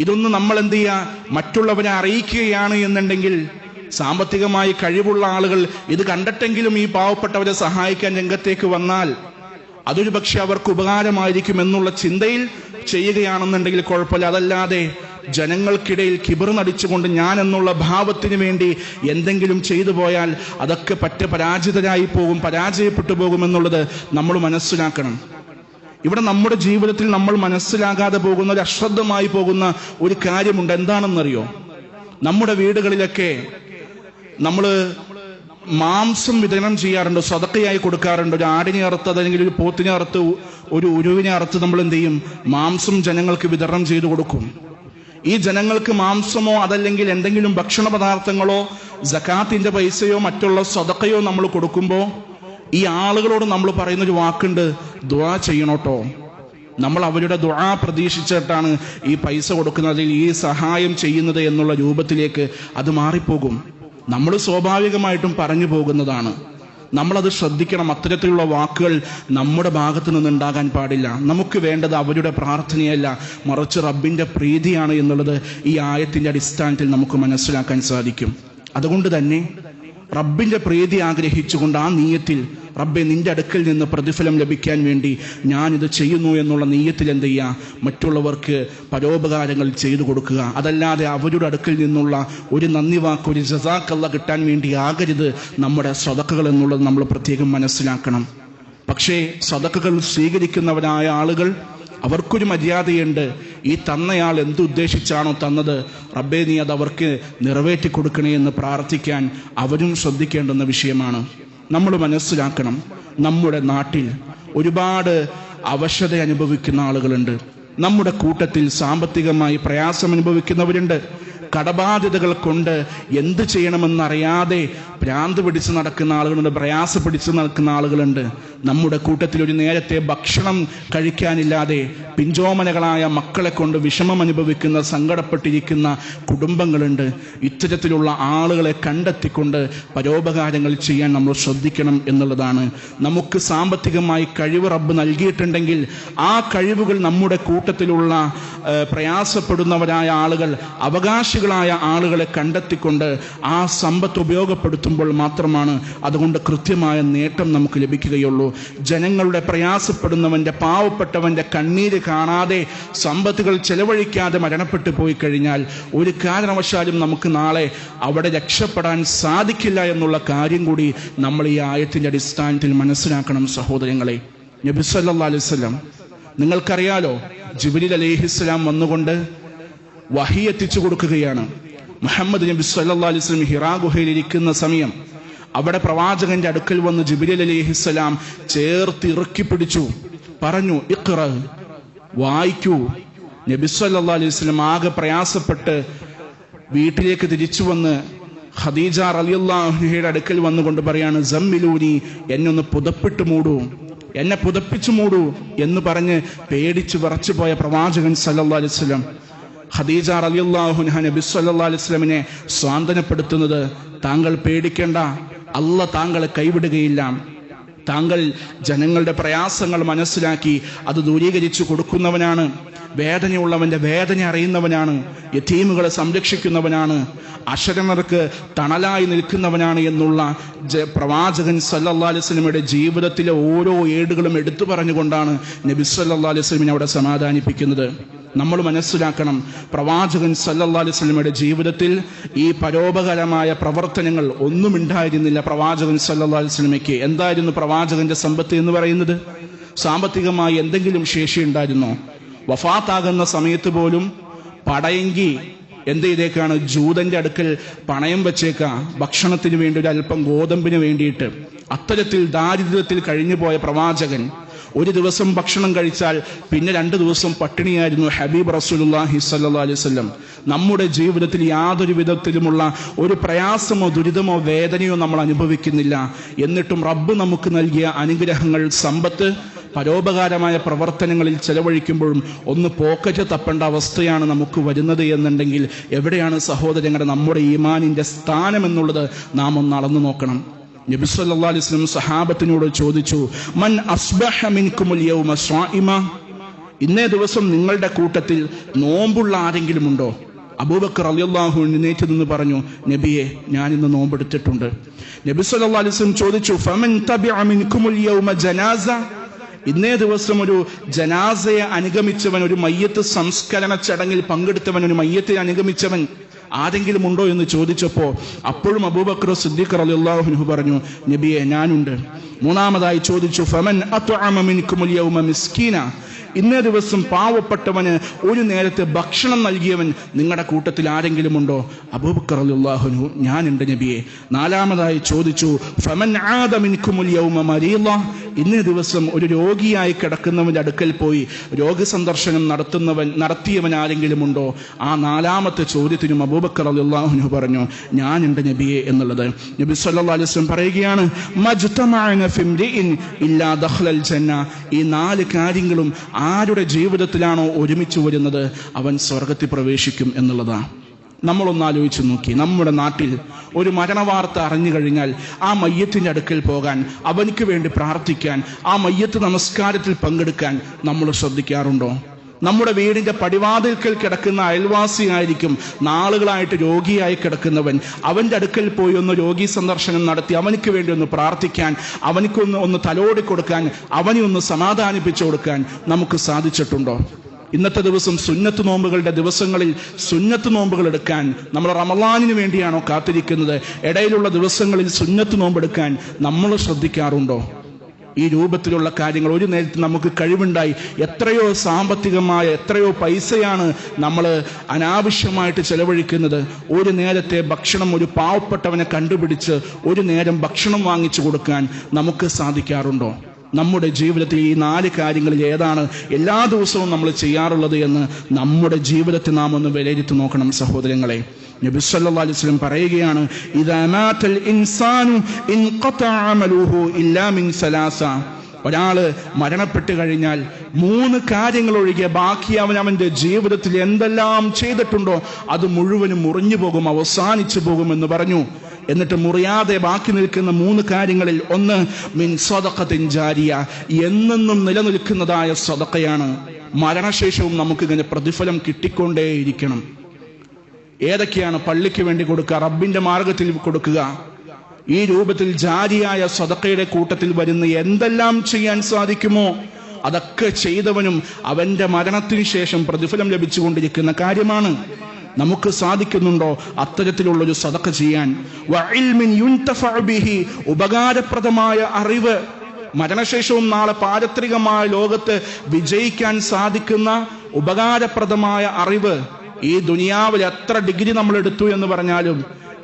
ഇതൊന്നും നമ്മൾ എന്ത് ചെയ്യുക, മറ്റുള്ളവരെ അറിയിക്കുകയാണ് എന്നുണ്ടെങ്കിൽ സാമ്പത്തികമായി കഴിവുള്ള ആളുകൾ ഇത് കണ്ടിട്ടെങ്കിലും ഈ പാവപ്പെട്ടവരെ സഹായിക്കാൻ രംഗത്തേക്ക് വന്നാൽ അതൊരു പക്ഷെ അവർക്ക് ഉപകാരമായിരിക്കും എന്നുള്ള ചിന്തയിൽ ചെയ്യുകയാണെന്നുണ്ടെങ്കിൽ കുഴപ്പമില്ല. അതല്ലാതെ ജനങ്ങൾക്കിടയിൽ കിബർ നടിച്ചുകൊണ്ട് ഞാൻ എന്നുള്ള ഭാവത്തിന് വേണ്ടി എന്തെങ്കിലും ചെയ്തു പോയാൽ അതൊക്കെ പരാജയപ്പെട്ടു പോകുമെന്നുള്ളത് നമ്മൾ മനസ്സിലാക്കണം. ഇവിടെ നമ്മുടെ ജീവിതത്തിൽ നമ്മൾ മനസ്സിലാകാതെ പോകുന്ന, ഒരു അശ്രദ്ധമായി പോകുന്ന ഒരു കാര്യമുണ്ട്. എന്താണെന്നറിയോ? നമ്മുടെ വീടുകളിലൊക്കെ നമ്മൾ മാംസം വിതരണം ചെയ്യാറുണ്ട്, സദക്കയായി കൊടുക്കാറുണ്ട്. ഒരു ആടിനെ അറുത്ത്, അല്ലെങ്കിൽ ഒരു പോത്തിനെ അറുത്ത്, ഒരു ഉരുവിനെ അറുത്ത് നമ്മൾ എന്ത് ചെയ്യും? മാംസം ജനങ്ങൾക്ക് വിതരണം ചെയ്തു കൊടുക്കും. ഈ ജനങ്ങൾക്ക് മാംസമോ അതല്ലെങ്കിൽ എന്തെങ്കിലും ഭക്ഷണ പദാർത്ഥങ്ങളോ സകാത്തിന്റെ പൈസയോ മറ്റുള്ള സദക്കയോ നമ്മൾ കൊടുക്കുമ്പോൾ ഈ ആളുകളോട് നമ്മൾ പറയുന്നൊരു വാക്കുണ്ട്, ദുആ ചെയ്യണോട്ടോ. നമ്മൾ അവരുടെ ദുആ പ്രതീക്ഷിച്ചിട്ടാണ് ഈ പൈസ കൊടുക്കുന്നത്, അല്ലെങ്കിൽ ഈ സഹായം ചെയ്യുന്നത് എന്നുള്ള രൂപത്തിലേക്ക് അത് മാറിപ്പോകും. നമ്മൾ സ്വാഭാവികമായിട്ടും പറഞ്ഞു പോകുന്നതാണ്. നമ്മളത് ശ്രദ്ധിക്കണം. അത്തരത്തിലുള്ള വാക്കുകൾ നമ്മുടെ ഭാഗത്തു നിന്നുണ്ടാകാൻ പാടില്ല. നമുക്ക് വേണ്ടത് അവരുടെ പ്രാർത്ഥനയല്ല, മറിച്ച് റബ്ബിന്റെ പ്രീതിയാണ് എന്നുള്ളത് ഈ ആയത്തിന്റെ അടിസ്ഥാനത്തിൽ നമുക്ക് മനസ്സിലാക്കാൻ സാധിക്കും. അതുകൊണ്ട് തന്നെ റബ്ബിന്റെ പ്രീതി ആഗ്രഹിച്ചുകൊണ്ട് ആ നീയത്തിൽ, റബ്ബെ നിന്റെ അടുക്കൽ നിന്ന് പ്രതിഫലം ലഭിക്കാൻ വേണ്ടി ഞാനിത് ചെയ്യുന്നു എന്നുള്ള നീയത്തിൽ എന്ത് ചെയ്യുക? മറ്റുള്ളവർക്ക് പരോപകാരങ്ങൾ ചെയ്തു കൊടുക്കുക. അതല്ലാതെ അവരുടെ അടുക്കൽ നിന്നുള്ള ഒരു നന്ദി വാക്ക്, ഒരു ജസാക്കല്ല കിട്ടാൻ വേണ്ടി ആകരുത് നമ്മുടെ സദഖകൾ എന്നുള്ളത് നമ്മൾ പ്രത്യേകം മനസ്സിലാക്കണം. പക്ഷേ സദഖകൾ സ്വീകരിക്കുന്നവരായ ആളുകൾ, അവർക്കൊരു മര്യാദയുണ്ട്. ഈ തന്നയാൾ എന്തുദ്ദേശിച്ചാണോ തന്നത്, റബ്ബേ നീ അത് അവർക്ക് നിറവേറ്റി കൊടുക്കണേ എന്ന് പ്രാർത്ഥിക്കാൻ അവരും ശ്രദ്ധിക്കേണ്ടുന്ന വിഷയമാണ്. നമ്മൾ മനസ്സിലാക്കണം, നമ്മുടെ നാട്ടിൽ ഒരുപാട് അവശത അനുഭവിക്കുന്ന ആളുകളുണ്ട്. നമ്മുടെ കൂട്ടത്തിൽ സാമ്പത്തികമായി പ്രയാസം അനുഭവിക്കുന്നവരുണ്ട്. കടബാധ്യതകൾ കൊണ്ട് എന്ത് ചെയ്യണമെന്നറിയാതെ ഭ്രാന്ത് പിടിച്ച് നടക്കുന്ന ആളുകളുണ്ട്, പ്രയാസം പിടിച്ച് നടക്കുന്ന ആളുകളുണ്ട്. നമ്മുടെ കൂട്ടത്തിൽ ഒരു നേരത്തെ ഭക്ഷണം കഴിക്കാനില്ലാതെ പിഞ്ചോമനകളായ മക്കളെ കൊണ്ട് വിഷമം അനുഭവിക്കുന്ന, സങ്കടപ്പെട്ടിരിക്കുന്ന കുടുംബങ്ങളുണ്ട്. ഇത്തരത്തിലുള്ള ആളുകളെ കണ്ടെത്തിക്കൊണ്ട് പരോപകാരങ്ങൾ ചെയ്യാൻ നമ്മൾ ശ്രദ്ധിക്കണം എന്നുള്ളതാണ്. നമുക്ക് സാമ്പത്തികമായി കഴിവ് റബ്ബ് നൽകിയിട്ടുണ്ടെങ്കിൽ ആ കഴിവുകൾ നമ്മുടെ കൂട്ടത്തിലുള്ള പ്രയാസപ്പെടുന്നവരായ ആളുകൾ, അവകാശികളായ ആളുകളെ കണ്ടെത്തിക്കൊണ്ട് ആ സമ്പത്ത് ഉപയോഗപ്പെടുത്തുമ്പോൾ മാത്രമാണ് അതുകൊണ്ട് കൃത്യമായ നേട്ടം നമുക്ക് ലഭിക്കുകയുള്ളൂ. ജനങ്ങളുടെ പ്രയാസപ്പെടുന്നവന്റെ, പാവപ്പെട്ടവന്റെ കണ്ണീര് കാണാതെ സമ്പത്തുകൾ ചെലവഴിക്കാതെ മരണപ്പെട്ടു പോയി കഴിഞ്ഞാൽ ഒരു കാരണവശാലും നമുക്ക് നാളെ അവിടെ രക്ഷപ്പെടാൻ സാധിക്കില്ല എന്നുള്ള കാര്യം കൂടി നമ്മൾ ഈ ആയത്തിന്റെ അടിസ്ഥാനത്തിൽ മനസ്സിലാക്കണം സഹോദരങ്ങളെ. നബി സല്ലല്ലാഹു അലൈഹി വസല്ലം, നിങ്ങൾക്കറിയാലോ, ജിബ്രീൽ അലൈഹിസ്സലാം വന്നുകൊണ്ട് വഹി എത്തിച്ചു കൊടുക്കുകയാണ്. മുഹമ്മദ് നബി സല്ലല്ലാഹു അലൈഹി വസല്ലം ഹിറാ ഗുഹയിൽ ഇരിക്കുന്ന സമയം അവിടെ പ്രവാചകന്റെ അടുക്കൽ വന്ന് ജിബ്രീൽ അലൈഹിസ്സലാം ചേർത്ത് ഇറുക്കി പിടിച്ചു, പറഞ്ഞു, ഇഖ്റ, വായിക്കൂ. നബി സല്ലല്ലാഹു അലൈഹി വസല്ലം ആകെ പ്രയാസപ്പെട്ട് വീട്ടിലേക്ക് തിരിച്ചു വന്ന് ഖദീജ റളിയല്ലാഹു അൻഹയുടെ അടുക്കൽ വന്നുകൊണ്ട് പറയാണ്, സമ്മിലൂനി, എന്നെ ഒന്ന് പുതപ്പിട്ട് മൂടൂ, എന്നെ പുതപ്പിച്ചു മൂടൂ എന്ന് പറഞ്ഞ് പേടിച്ച് വിറച്ചു പോയ പ്രവാചകൻ സല്ലല്ലാഹു അലൈഹി വസല്ലം ഖദീജ റളിയല്ലാഹു അൻഹ നബി സല്ലല്ലാഹു അലൈഹി വസല്ലമിനെ സ്വാന്തനപ്പെടുത്തുന്നത്, താങ്കൾ പേടിക്കേണ്ട, അല്ലാഹ് താങ്കളെ കൈവിടുകയില്ല, താങ്കൾ ജനങ്ങളുടെ പ്രയാസങ്ങൾ മനസ്സിലാക്കി അത് ദൂരീകരിച്ചു കൊടുക്കുന്നവനാണ്, വേദനയുള്ളവന്റെ വേദന അറിയുന്നവനാണ്, യതീമുകളെ സംരക്ഷിക്കുന്നവനാണ്, അശരണർക്ക് തണലായി നിൽക്കുന്നവനാണ് എന്നുള്ള പ്രവാചകൻ സല്ലല്ലാഹു അലൈഹി വസല്ലമയുടെ ജീവിതത്തിലെ ഓരോ ഏടുകളും എടുത്തു പറഞ്ഞുകൊണ്ടാണ് നബി സല്ലല്ലാഹു അലൈഹി വസല്ലമയെ അവിടെ സമാധാനിപ്പിക്കുന്നത്. നമ്മൾ മനസ്സിലാക്കണം, പ്രവാചകൻ സല്ലല്ലാഹു അലൈഹി വസല്ലമയുടെ ജീവിതത്തിൽ ഈ പരോപകാരമായ പ്രവർത്തനങ്ങൾ ഒന്നും ഉണ്ടായിരുന്നില്ല. പ്രവാചകൻ സല്ലല്ലാഹു അലൈഹി വസല്ലമയ്ക്ക് എന്തായിരുന്നു പ്രവാചകന്റെ സമ്പത്ത് എന്ന് പറയുന്നത്? സാമ്പത്തികമായി എന്തെങ്കിലും ശേഷി ഉണ്ടായിരുന്നോ? വഫാത്താകുന്ന സമയത്ത് പോലും പടയെങ്കി എന്ത് ചെയ്തേക്കാണ്? ജൂതന്റെ അടുക്കൽ പണയം വെച്ചേക്കാം, ഭക്ഷണത്തിന് വേണ്ടി ഒരു അല്പം ഗോതമ്പിന് വേണ്ടിയിട്ട്. അത്തരത്തിൽ ദാരിദ്ര്യത്തിൽ കഴിഞ്ഞു പോയ പ്രവാചകൻ ഒരു ദിവസം ഭക്ഷണം കഴിച്ചാൽ പിന്നെ 2 ദിവസം പട്ടിണിയായിരുന്നു ഹബീബ് റസൂലുള്ളാഹി സ്വല്ലല്ലാഹു അലൈഹി വസല്ലം. നമ്മുടെ ജീവിതത്തിൽ യാതൊരു വിധത്തിലുമുള്ള ഒരു പ്രയാസമോ ദുരിതമോ വേദനയോ നമ്മൾ അനുഭവിക്കുന്നില്ല. എന്നിട്ടും റബ്ബ് നമുക്ക് നൽകിയ അനുഗ്രഹങ്ങൾ, സമ്പത്ത് പരോപകാരമായ പ്രവർത്തനങ്ങളിൽ ചെലവഴിക്കുമ്പോഴും ഒന്ന് പോക്കറ്റ് തപ്പേണ്ട അവസ്ഥയാണ് നമുക്ക് വരുന്നത് എന്നുണ്ടെങ്കിൽ എവിടെയാണ് സഹോദരങ്ങളുടെ നമ്മുടെ ഈമാനിന്റെ സ്ഥാനം എന്നുള്ളത് നാം ഒന്ന് അളന്നു നോക്കണം. നബി സല്ലല്ലാഹു അലൈഹി വസല്ലം സഹാബത്തിനോട് ചോദിച്ചു, മൻ അസ്ബഹ മിൻകുമുൽ യൗമ സ്വാഇമ, ഇന്നേ ദിവസം നിങ്ങളുടെ കൂട്ടത്തിൽ നോമ്പുള്ള ആരെങ്കിലും ഉണ്ടോ? അബൂബക്കർ റളിയല്ലാഹു അൻഹു എഴുന്നേറ്റ് നിന്ന് പറഞ്ഞു, നബിയെ, ഞാൻ ഇന്ന് നോമ്പെടുത്തിട്ടുണ്ട്. നബി സല്ലല്ലാഹു അലൈഹി വസല്ലം ചോദിച്ചു, ഫമൻ തബിഅ മിൻകുമുൽ യൗമ ജനാസ, ഇന്നേ ദിവസം ഒരു ജനാസയെ അനുഗമിച്ചവൻ, ഒരു മയ്യത്ത് സംസ്കരണ ചടങ്ങിൽ പങ്കെടുത്തവൻ, ഒരു മയ്യത്തെ അനുഗമിച്ചവൻ ആരെങ്കിലും ഉണ്ടോ എന്ന് ചോദിച്ചപ്പോ അപ്പോഴും അബൂബക്കർ സിദ്ദീഖ് റളിയല്ലാഹു അൻഹു പറഞ്ഞു, നബിയെ, ഞാനുണ്ട്. മൂന്നാമതായി ചോദിച്ചു, ഫമൻ അത്അമ മിൻകുമുൽ യൗമ മിസ്കീന, ഇന്നേ ദിവസം പാവപ്പെട്ടവന് ഒരു നേരത്തെ ഭക്ഷണം നൽകിയവൻ നിങ്ങളുടെ കൂട്ടത്തിൽ ആരെങ്കിലും ഉണ്ടോ? അബൂബക്കർ റളിയല്ലാഹു അൻഹു, ഞാനുണ്ട് നബിയെ. നാലാമതായി ചോദിച്ചു, ഫമൻ ആദ മിൻകുമുൽ യൗമ മരീള, ഇന്നേ ദിവസം ഒരു രോഗിയായി കിടക്കുന്നവന്റെ അടുക്കൽ പോയി രോഗസന്ദർശനം നടത്തിയവൻ ആരെങ്കിലും ഉണ്ടോ? ആ നാലാമത്തെ ചോദ്യത്തിനും അബൂബക്കർ റളിയല്ലാഹു അൻഹു പറഞ്ഞു, ഞാനുണ്ട് നബിയെ എന്നുള്ളത്. നബി സല്ലല്ലാഹു അലൈഹി വസല്ലം പറയുകയാണ്, മജ്തമഅന ഫിംരിഇൻ ഇല്ലാ ദഖലൽ ജന്ന, ഈ 4 കാര്യങ്ങളും ആരുടെ ജീവിതത്തിലാണോ ഒരുമിച്ച് വരുന്നത് അവൻ സ്വർഗത്തിൽ പ്രവേശിക്കും എന്നുള്ളതാണ്. നമ്മളൊന്ന് ആലോചിച്ച് നോക്കി, നമ്മുടെ നാട്ടിൽ ഒരു മരണവാർത്ത അറിഞ്ഞു കഴിഞ്ഞാൽ ആ മയ്യത്തിന്റെ അടുക്കൽ പോകാൻ, അവനിക്ക് വേണ്ടി പ്രാർത്ഥിക്കാൻ, ആ മയ്യത്ത് നമസ്കാരത്തിൽ പങ്കെടുക്കാൻ നമ്മൾ ശ്രദ്ധിക്കാറുണ്ടോ? നമ്മുടെ വീടിന്റെ പടിവാതിൽക്കൽ കിടക്കുന്ന അയൽവാസിയായിരിക്കും നാളുകളായിട്ട് രോഗിയായി കിടക്കുന്നവൻ. അവന്റെ അടുക്കൽ പോയി ഒന്ന് രോഗി സന്ദർശനം നടത്തി അവനിക്ക് വേണ്ടി ഒന്ന് പ്രാർത്ഥിക്കാൻ, അവനിക്കൊന്ന് തലോടി കൊടുക്കാൻ, അവനെ ഒന്ന് സമാധാനിപ്പിച്ചു കൊടുക്കാൻ നമുക്ക് സാധിച്ചിട്ടുണ്ടോ? ഇന്നത്തെ ദിവസം സുന്നത്ത് നോമ്പുകളുടെ ദിവസങ്ങളിൽ സുന്നത്ത് നോമ്പുകൾ എടുക്കാൻ നമ്മൾ റമളാനിന് വേണ്ടിയാണോ കാത്തിരിക്കുന്നത്? ഇടയിലുള്ള ദിവസങ്ങളിൽ സുന്നത്ത് നോമ്പെടുക്കാൻ നമ്മൾ ശ്രദ്ധിക്കാറുണ്ടോ? ഈ രൂപത്തിലുള്ള കാര്യങ്ങൾ ഒരു നേരത്തെ നമുക്ക് കഴിവുണ്ടായി എത്രയോ സാമ്പത്തികമായ എത്രയോ പൈസയാണ് നമ്മൾ അനാവശ്യമായിട്ട് ചെലവഴിക്കുന്നത്. ഒരു നേരത്തെ ഭക്ഷണം ഒരു പാവപ്പെട്ടവനെ കണ്ടുപിടിച്ച് ഒരു നേരം ഭക്ഷണം വാങ്ങിച്ചു കൊടുക്കാൻ നമുക്ക് സാധിക്കാറുണ്ടോ? നമ്മുടെ ജീവിതത്തിൽ ഈ 4 കാര്യങ്ങളിൽ ഏതാണ് എല്ലാ ദിവസവും നമ്മൾ ചെയ്യാറുള്ളത് എന്ന് നമ്മുടെ ജീവിതത്തെ നാം ഒന്ന് വിലയിരുത്തി നോക്കണം സഹോദരങ്ങളെ. നബി സല്ലല്ലാഹു അലൈഹി വസല്ലം പറയുകയാണ്, ഇദാ മാതൽ ഇൻസാനു ഇൻഖതഅ അമലുഹു ഇല്ലാ മിൻ സലാസ, ഒരാള് മരണപ്പെട്ട് കഴിഞ്ഞാൽ 3 കാര്യങ്ങൾ ഒഴികെ ബാക്കി അവന്റെ ജീവിതത്തിൽ എന്തെല്ലാം ചെയ്തിട്ടുണ്ടോ അത് മുഴുവനും മുറിഞ്ഞു പോകും, അവസാനിച്ചു പോകുമെന്ന് പറഞ്ഞു. എന്നിട്ട് മുറിയാതെ ബാക്കി നിൽക്കുന്ന 3 കാര്യങ്ങളിൽ ഒന്ന് മിൻ സദഖത്തിൻ ജാരിയ, എന്നെന്നും നിലനിൽക്കുന്നതായ സദഖയാണ്. മരണശേഷവും നമുക്കിങ്ങനെ പ്രതിഫലം കിട്ടിക്കൊണ്ടേയിരിക്കണം. ഏതൊക്കെയാണ്? പള്ളിക്ക് വേണ്ടി കൊടുക്കുക, റബ്ബിന്റെ മാർഗത്തിൽ കൊടുക്കുക. ഈ രൂപത്തിൽ ജാരിയായ സദഖയുടെ കൂട്ടത്തിൽ വരുന്ന എന്തെല്ലാം ചെയ്യാൻ സാധിക്കുമോ അതൊക്കെ ചെയ്തവനും അവന്റെ മരണത്തിന് ശേഷം പ്രതിഫലം ലഭിച്ചുകൊണ്ടിരിക്കുന്ന കാര്യമാണ്. നമുക്ക് സാധിക്കുന്നുണ്ടോ അത്തരത്തിലുള്ളൊരു സദഖ ചെയ്യാൻ? വഇൽമിൻ യുൻതഫഉ ബിഹി, ഉപകാരപ്രദമായ അറിവ്, മരണശേഷവും നാളെ പാരത്രികമായ ലോകത്ത് വിജയിക്കാൻ സാധിക്കുന്ന ഉപകാരപ്രദമായ അറിവ്. ഈ ദുനിയാവിൽ എത്ര ഡിഗ്രി നമ്മൾ എടുത്തു എന്ന് പറഞ്ഞാലും,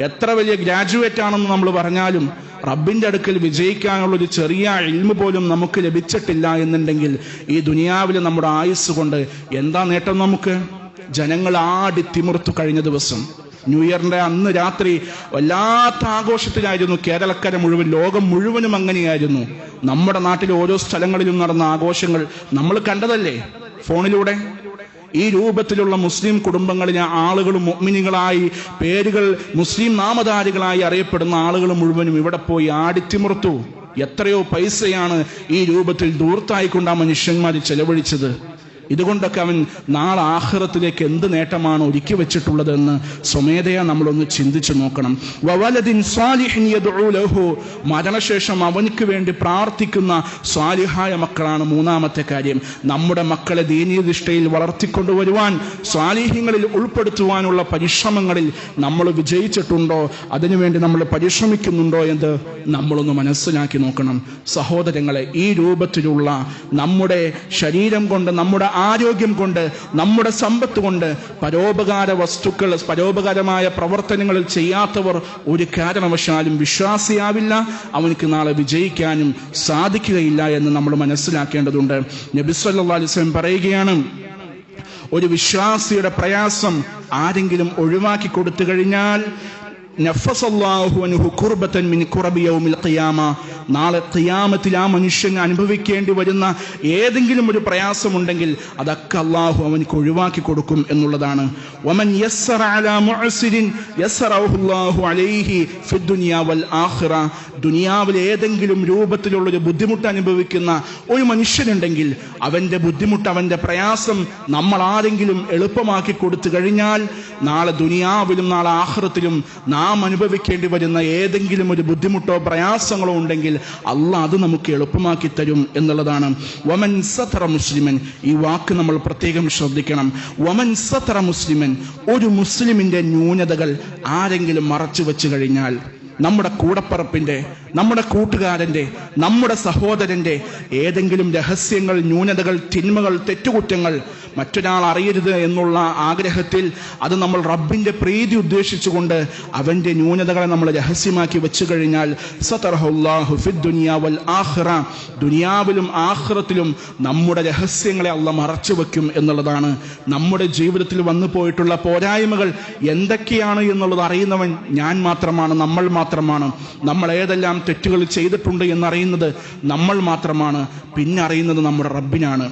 എത്ര വലിയ ഗ്രാജുവേറ്റ് ആണെന്ന് നമ്മൾ പറഞ്ഞാലും, റബ്ബിന്റെ അടുക്കൽ വിജയിക്കാനുള്ളൊരു ചെറിയ ഇൽമ് പോലും നമുക്ക് ലഭിച്ചിട്ടില്ല എന്നുണ്ടെങ്കിൽ ഈ ദുനിയാവിൽ നമ്മുടെ ആയുസ് കൊണ്ട് എന്താ നേട്ടം നമുക്ക്? ജനങ്ങൾ ആടിത്തിമിർത്തു. കഴിഞ്ഞ ദിവസം ന്യൂ ഇയറിന്റെ അന്ന് രാത്രി വല്ലാത്ത ആഘോഷത്തിലായിരുന്നു കേരളക്കര മുഴുവൻ, ലോകം മുഴുവനും അങ്ങനെയായിരുന്നു. നമ്മുടെ നാട്ടിൽ ഓരോ സ്ഥലങ്ങളിലും നടന്ന ആഘോഷങ്ങൾ നമ്മൾ കണ്ടതല്ലേ ഫോണിലൂടെ. ഈ രൂപത്തിലുള്ള മുസ്ലിം കുടുംബങ്ങളിലെ ആളുകളും മുഅ്മിനീങ്ങളായി പേരുകൾ മുസ്ലിം നാമധാരികളായി അറിയപ്പെടുന്ന ആളുകൾ മുഴുവനും ഇവിടെ പോയി ആടിത്തിമിർത്തു. എത്രയോ പൈസയാണ് ഈ രൂപത്തിൽ ധൂർത്തായിക്കൊണ്ട് ആ മനുഷ്യന്മാർ ചെലവഴിച്ചത്. ഇതുകൊണ്ടൊക്കെ അവൻ നാളെ ആഖിറത്തിലേക്ക് എന്ത് നേട്ടമാണ് ഒരുക്കി വെച്ചിട്ടുള്ളതെന്ന് സ്വമേധയാ നമ്മളൊന്ന് ചിന്തിച്ചു നോക്കണം. വവലദിൻ സ്വാലിഹിൻ യദ്ഉ ലഹു, മരണശേഷം അവനക്ക് വേണ്ടി പ്രാർത്ഥിക്കുന്ന സ്വാലിഹായ മക്കളാണ് മൂന്നാമത്തെ കാര്യം. നമ്മുടെ മക്കളെ ദീനീയനിഷ്ഠയിൽ വളർത്തിക്കൊണ്ടുവരുവാൻ, സ്വാലിഹ്യങ്ങളിൽ ഉൾപ്പെടുത്തുവാനുള്ള പരിശ്രമങ്ങളിൽ നമ്മൾ വിജയിച്ചിട്ടുണ്ടോ, അതിനുവേണ്ടി നമ്മൾ പരിശ്രമിക്കുന്നുണ്ടോ എന്ന് നമ്മളൊന്ന് മനസ്സിലാക്കി നോക്കണം. സഹോദരങ്ങളെ, ഈ രൂപത്തിലുള്ള നമ്മുടെ ശരീരം കൊണ്ട്, നമ്മുടെ ആരോഗ്യം കൊണ്ട്, നമ്മുടെ സമ്പത്ത് കൊണ്ട് പരോപകാര വസ്തുക്കൾ, പരോപകാരമായ പ്രവർത്തനങ്ങളിൽ ചെയ്യാത്തവർ ഒരു കാരണവശാലും വിശ്വാസിയാവില്ല, അവനക്ക് നാളെ വിജയിക്കാനും സാധിക്കുകയില്ല എന്ന് നമ്മൾ മനസ്സിലാക്കേണ്ടതുണ്ട്. നബി സല്ലല്ലാഹു അലൈഹി വസല്ലം പറയുകയാണ്, ഒരു വിശ്വാസിയുടെ പ്രയാസം ആരെങ്കിലും ഒഴിവാക്കി കൊടുത്തു കഴിഞ്ഞാൽ നഫസല്ലാഹു അൻഹു കുർബതൻ മിൻ കുറബി യൗമിൽ ഖിയാമ, നാളെ ഖിയാമത്തിൽ ആ മനുഷ്യൻ അനുഭവിക്കേണ്ടി വരുന്ന ഏതെങ്കിലും ഒരു പ്രയാസമുണ്ടെങ്കിൽ അതൊക്കെ അള്ളാഹു അവനക്ക് ഒഴിവാക്കി കൊടുക്കും എന്നുള്ളതാണ്. വമൻ യസ്സറ അലാ മുഅ്സിരിൻ യസ്സറഹുല്ലാഹു അലൈഹി ഫിദ്ദുനിയ വൽ ആഖിറ, ദുനിയാവിൽ ഏതെങ്കിലും രൂപത്തിലുള്ളൊരു ബുദ്ധിമുട്ട് അനുഭവിക്കുന്ന ഒരു മനുഷ്യനുണ്ടെങ്കിൽ അവന്റെ ബുദ്ധിമുട്ട്, അവന്റെ പ്രയാസം നമ്മൾ ആരെങ്കിലും എളുപ്പമാക്കി കൊടുത്തു കഴിഞ്ഞാൽ നാളെ ദുനിയാവിലും നാളെ ആഖിറത്തിലും നാം അനുഭവിക്കേണ്ടി വരുന്ന ഏതെങ്കിലും ഒരു ബുദ്ധിമുട്ടോ പ്രയാസങ്ങളോ ഉണ്ടെങ്കിൽ അള്ളാഹ് അത് നമുക്ക് എളുപ്പമാക്കി തരും എന്നുള്ളതാണ്. വമൻ സതറ മുസ്ലിമൻ, ഈ വാക്ക് നമ്മൾ പ്രത്യേകം ശ്രദ്ധിക്കണം. വമൻ സതറ മുസ്ലിമൻ, ഒരു മുസ്ലിമിന്റെ ന്യൂനതകൾ ആരെങ്കിലും മറച്ചു വെച്ചു കഴിഞ്ഞാൽ, നമ്മുടെ കൂടപ്പറപ്പിന്റെ, നമ്മുടെ കൂട്ടുകാരന്റെ, നമ്മുടെ സഹോദരന്റെ ഏതെങ്കിലും രഹസ്യങ്ങൾ, ന്യൂനതകൾ, തിന്മകൾ, തെറ്റുകുറ്റങ്ങൾ മറ്റൊരാൾ അറിയരുത് എന്നുള്ള ആഗ്രഹത്തിൽ അത് നമ്മൾ റബ്ബിന്റെ പ്രീതി ഉദ്ദേശിച്ചുകൊണ്ട് അവന്റെ ന്യൂനതകളെ നമ്മൾ രഹസ്യമാക്കി വെച്ചു കഴിഞ്ഞാൽ സതറഹുല്ലാഹു ഫിദ്ദുനിയ വൽ ആഖിറ, ദുനിയാവിലും ആഖിറത്തിലും നമ്മുടെ രഹസ്യങ്ങളെ അള്ളാഹ് മറച്ചു വെക്കും എന്നുള്ളതാണ്. നമ്മുടെ ജീവിതത്തിൽ വന്നു പോയിട്ടുള്ള പോരായ്മകൾ എന്തൊക്കെയാണ് എന്നുള്ളത് അറിയുന്നവൻ ഞാൻ മാത്രമാണ്, നമ്മൾ മാത്രമാണ്. നമ്മൾ ഏതെല്ലാം തെറ്റുകൾ ചെയ്തിട്ടുണ്ട് എന്നറിയുന്നത് നമ്മൾ മാത്രമാണ്. പിന്നെ അറിയുന്നത് നമ്മുടെ റബ്ബിനാണ്.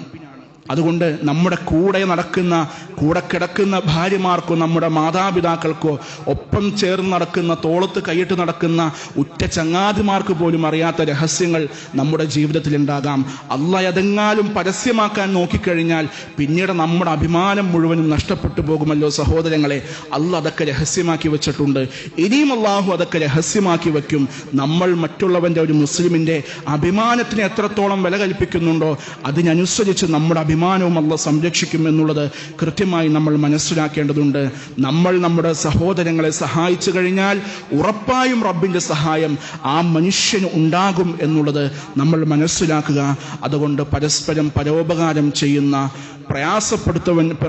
അതുകൊണ്ട് നമ്മുടെ കൂടെ നടക്കുന്ന, കൂടെ കിടക്കുന്ന ഭാര്യമാർക്കോ നമ്മുടെ മാതാപിതാക്കൾക്കോ ഒപ്പം ചേർന്ന് നടക്കുന്ന, തോളത്ത് കൈയിട്ട് നടക്കുന്ന ഉറ്റ ചങ്ങാതിമാർക്ക് പോലും അറിയാത്ത രഹസ്യങ്ങൾ നമ്മുടെ ജീവിതത്തിൽ ഉണ്ടാകാം. അള്ളാഹ് അതെങ്ങാനും പരസ്യമാക്കാൻ നോക്കിക്കഴിഞ്ഞാൽ പിന്നീട് നമ്മുടെ അഭിമാനം മുഴുവനും നഷ്ടപ്പെട്ടു പോകുമല്ലോ സഹോദരങ്ങളെ. അള്ളാഹ് അതൊക്കെ രഹസ്യമാക്കി വെച്ചിട്ടുണ്ട്. ഇനിയും അള്ളാഹു അതൊക്കെ രഹസ്യമാക്കി വെക്കും. നമ്മൾ മറ്റുള്ളവന്റെ, ഒരു മുസ്ലിമിന്റെ അഭിമാനത്തിന് എത്രത്തോളം വില കൽപ്പിക്കുന്നുണ്ടോ അതിനനുസരിച്ച് നമ്മുടെ അഭിമാനവും അള്ളാഹ് സംരക്ഷിക്കും എന്നുള്ളത് കൃത്യമായി നമ്മൾ മനസ്സിലാക്കേണ്ടതുണ്ട്. നമ്മൾ നമ്മുടെ സഹോദരങ്ങളെ സഹായിച്ചു കഴിഞ്ഞാൽ ഉറപ്പായും റബ്ബിന്റെ സഹായം ആ മനുഷ്യന് ഉണ്ടാകും എന്നുള്ളത് നമ്മൾ മനസ്സിലാക്കുക. അതുകൊണ്ട് പരസ്പരം പരോപകാരം ചെയ്യുന്ന,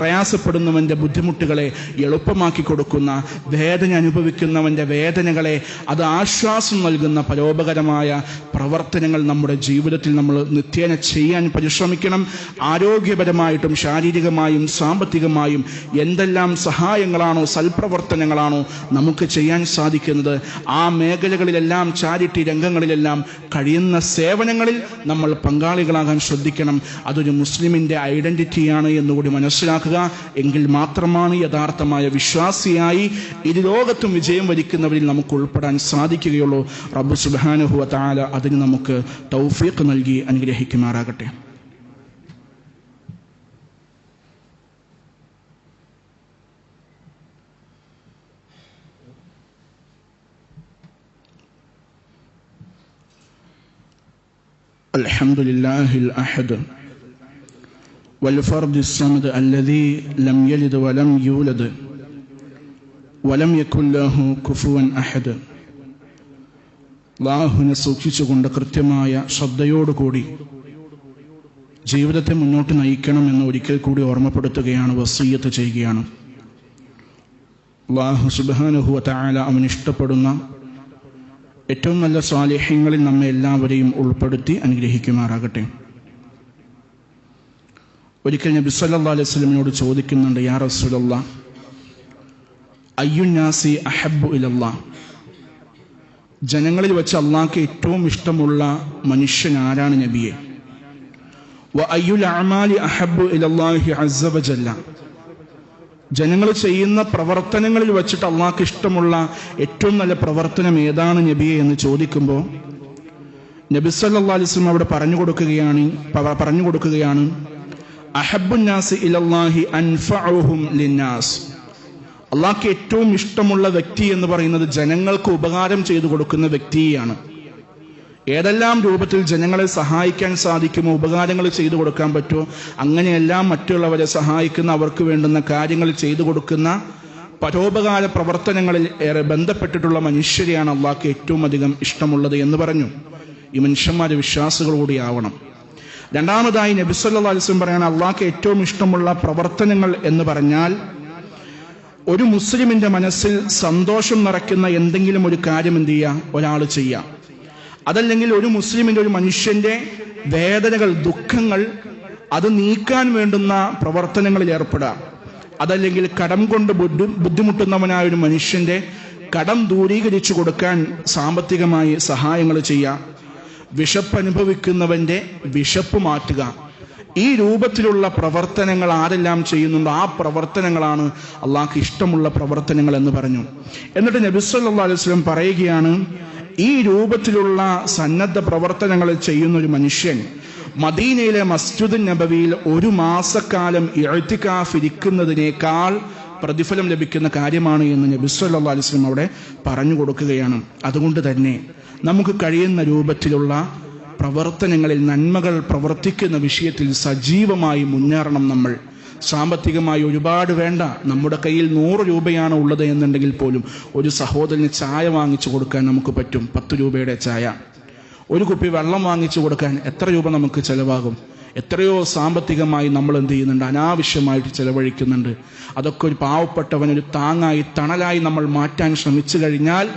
പ്രയാസപ്പെടുന്നവന്റെ ബുദ്ധിമുട്ടുകളെ എളുപ്പമാക്കി കൊടുക്കുന്ന, വേദന അനുഭവിക്കുന്നവന്റെ വേദനകളെ അത് ആശ്വാസം നൽകുന്ന പരോപകരമായ പ്രവർത്തനങ്ങൾ നമ്മുടെ ജീവിതത്തിൽ നമ്മൾ നിത്യേന ചെയ്യാൻ പരിശ്രമിക്കണം. ആരോഗ്യപരമായിട്ടും ശാരീരികമായും സാമ്പത്തികമായും എന്തെല്ലാം സഹായങ്ങളാണോ, സൽപ്രവർത്തനങ്ങളാണോ നമുക്ക് ചെയ്യാൻ സാധിക്കുന്നത് ആ മേഖലകളിലെല്ലാം, ചാരിറ്റി രംഗങ്ങളിലെല്ലാം കഴിയുന്ന സേവനങ്ങളിൽ നമ്മൾ പങ്കാളികളാകാൻ ശ്രദ്ധിക്കണം. അതൊരു മുസ്ലിമിന്റെ ഐഡന്റിറ്റിയാണ് എന്നുകൂടി മനസ്സിലാക്കുക. എങ്കിൽ മാത്രമാണ് യഥാർത്ഥമായ വിശ്വാസിയായി ഇരു ലോകത്തും വിജയം വരിക്കുന്നവരിൽ നമുക്ക് ഉൾപ്പെടാൻ സാധിക്കുകയുള്ളൂ. റബ്ബ് സുബ്ഹാനഹു വ തആല അതിന് നമുക്ക് തൗഫീഖ് നൽകി അനുഗ്രഹിക്കുമാറാകട്ടെ. അൽഹംദുലില്ലാഹിൽ അഹദ് والفرد الصمد الذي لم يلد ولم يولد ولم يكن له كفوا أحد. അല്ലാഹുവിനെ സൂക്ഷിച്ചുകൊണ്ട് കൃത്യമായ ശ്രദ്ധയോടുകൂടി ജീവിതത്തെ മുന്നോട്ട് നയിക്കണമെന്ന് ഒരിക്കൽ കൂടി ഓർമ്മപ്പെടുത്തുകയാണ്, വസിയ്യത്ത് ചെയ്യുകയാണ്. അല്ലാഹു സുബ്ഹാനഹു വ തആല അവൻ ഇഷ്ടപ്പെടുന്ന ഏറ്റവും നല്ല സ്വാലിഹ്യങ്ങളിൽ നമ്മെ എല്ലാവരെയും ഉൾപ്പെടുത്തി അനുഗ്രഹിക്കുമാറാകട്ടെ. ഒരിക്കൽ നബി സല്ലല്ലാഹു അലൈഹി വസല്ലമയോട് ചോദിക്കുന്നുണ്ട്, യാ റസൂലല്ലാഹ്, അയ്യുന്നാസി അഹബ്ബു ഇലല്ലാഹ്, ജനങ്ങളിൽ വെച്ച് അള്ളാഹ്ക്ക് ഏറ്റവും ഇഷ്ടമുള്ള മനുഷ്യൻ ആരാണ് നബിയെ? വ അയ്യുൽ അഅമാലി അഹബ്ബു ഇലല്ലാഹി അസ്സ വജല്ല, ജനങ്ങൾ ചെയ്യുന്ന പ്രവർത്തനങ്ങളിൽ വെച്ചിട്ട് അള്ളാഹ്ക്ക് ഇഷ്ടമുള്ള ഏറ്റവും നല്ല പ്രവർത്തനം ഏതാണ് നബിയെ എന്ന് ചോദിക്കുമ്പോൾ നബി സല്ലല്ലാഹു അലൈഹി വസല്ലം അവിടെ പറഞ്ഞു കൊടുക്കുകയാണ് അഹബ്ബുൻ നാസി ഇലല്ലാഹി അൻഫഉഹും ലിന്നാസ്. അള്ളാഹ്ക്ക് ഏറ്റവും ഇഷ്ടമുള്ള വ്യക്തി എന്ന് പറയുന്നത് ജനങ്ങൾക്ക് ഉപകാരം ചെയ്തു കൊടുക്കുന്ന വ്യക്തിയാണ്. ഏതെല്ലാം രൂപത്തിൽ ജനങ്ങളെ സഹായിക്കാൻ സാധിക്കുമോ, ഉപകാരങ്ങൾ ചെയ്തു കൊടുക്കാൻ പറ്റുമോ, അങ്ങനെയെല്ലാം മറ്റുള്ളവരെ സഹായിക്കുന്ന, അവർക്ക് വേണ്ടുന്ന കാര്യങ്ങൾ ചെയ്തു കൊടുക്കുന്ന പരോപകാര പ്രവർത്തനങ്ങളിൽ ഏറെ ബന്ധപ്പെട്ടിട്ടുള്ള മനുഷ്യരെയാണ് അള്ളാഹ്ക്ക് ഏറ്റവും അധികം ഇഷ്ടമുള്ളത് എന്ന് പറഞ്ഞു. ഈ മനുഷ്യന്മാരെ വിശ്വാസികൾ കൂടിയാവണം. രണ്ടാമതായി നബി സല്ലല്ലാഹു അലൈഹി വസല്ലം പറയാണ്, അള്ളാഹ്ക്ക് ഏറ്റവും ഇഷ്ടമുള്ള പ്രവർത്തനങ്ങൾ എന്ന് പറഞ്ഞാൽ ഒരു മുസ്ലിമിന്റെ മനസ്സിൽ സന്തോഷം നിറയ്ക്കുന്ന എന്തെങ്കിലും ഒരു കാര്യം എന്ത് ചെയ്യുക, ഒരാൾ ചെയ്യാം. അതല്ലെങ്കിൽ ഒരു മുസ്ലിമിന്റെ, ഒരു മനുഷ്യന്റെ വേദനകൾ, ദുഃഖങ്ങൾ അത് നീക്കാൻ വേണ്ടുന്ന പ്രവർത്തനങ്ങളിൽ ഏർപ്പെടുക. അതല്ലെങ്കിൽ കടം കൊണ്ട് ബുദ്ധിമുട്ടുന്നവനായ ഒരു മനുഷ്യന്റെ കടം ദൂരീകരിച്ചു കൊടുക്കാൻ സാമ്പത്തികമായി സഹായങ്ങൾ ചെയ്യുക. വിശപ്പ് അനുഭവിക്കുന്നവന്റെ വിശപ്പ് മാറ്റുക. ഈ രൂപത്തിലുള്ള പ്രവർത്തനങ്ങൾ ആരെല്ലാം ചെയ്യുന്നുണ്ടോ ആ പ്രവർത്തനങ്ങളാണ് അള്ളാഹ്ക്ക് ഇഷ്ടമുള്ള പ്രവർത്തനങ്ങൾ എന്ന് പറഞ്ഞു. എന്നിട്ട് നബി സല്ലല്ലാഹു അലൈഹി വസല്ലം പറയുകയാണ്, ഈ രൂപത്തിലുള്ള സന്നദ്ധ പ്രവർത്തനങ്ങൾ ചെയ്യുന്ന ഒരു മനുഷ്യൻ മദീനയിലെ മസ്ജിദ് നബവിയിൽ 1 മാസക്കാലം ഇഅ്തികാഫ് ഇരിക്കുന്നതിനേക്കാൾ പ്രതിഫലം ലഭിക്കുന്ന കാര്യമാണ് എന്ന് നബി സല്ലല്ലാഹു അലൈഹി വസല്ലം അവിടെ പറഞ്ഞു കൊടുക്കുകയാണ്. അതുകൊണ്ട് തന്നെ നമുക്ക് കഴിയുന്ന രൂപത്തിലുള്ള പ്രവർത്തനങ്ങളിൽ, നന്മകൾ പ്രവർത്തിക്കുന്ന വിഷയത്തിൽ സജീവമായി മുന്നേറണം. നമ്മൾ സാമ്പത്തികമായി ഒരുപാട് വേണ്ട, നമ്മുടെ കയ്യിൽ 100 രൂപയാണ് ഉള്ളത് എന്നുണ്ടെങ്കിൽ പോലും ഒരു സഹോദരന് ചായ വാങ്ങിച്ചു കൊടുക്കാൻ നമുക്ക് പറ്റും. 10 രൂപയുടെ ചായ. ഒരു കുപ്പി വെള്ളം വാങ്ങിച്ചു കൊടുക്കാൻ എത്ര രൂപ നമുക്ക് ചെലവാകും? എത്രയോ സാമ്പത്തികമായി നമ്മൾ എന്ത് ചെയ്യുന്നുണ്ട്, അനാവശ്യമായിട്ട് ചെലവഴിക്കുന്നുണ്ട്. അതൊക്കെ ഒരു പാവപ്പെട്ടവനൊരു താങ്ങായി, തണലായി നമ്മൾ മാറ്റാൻ ശ്രമിച്ചു കഴിഞ്ഞാൽ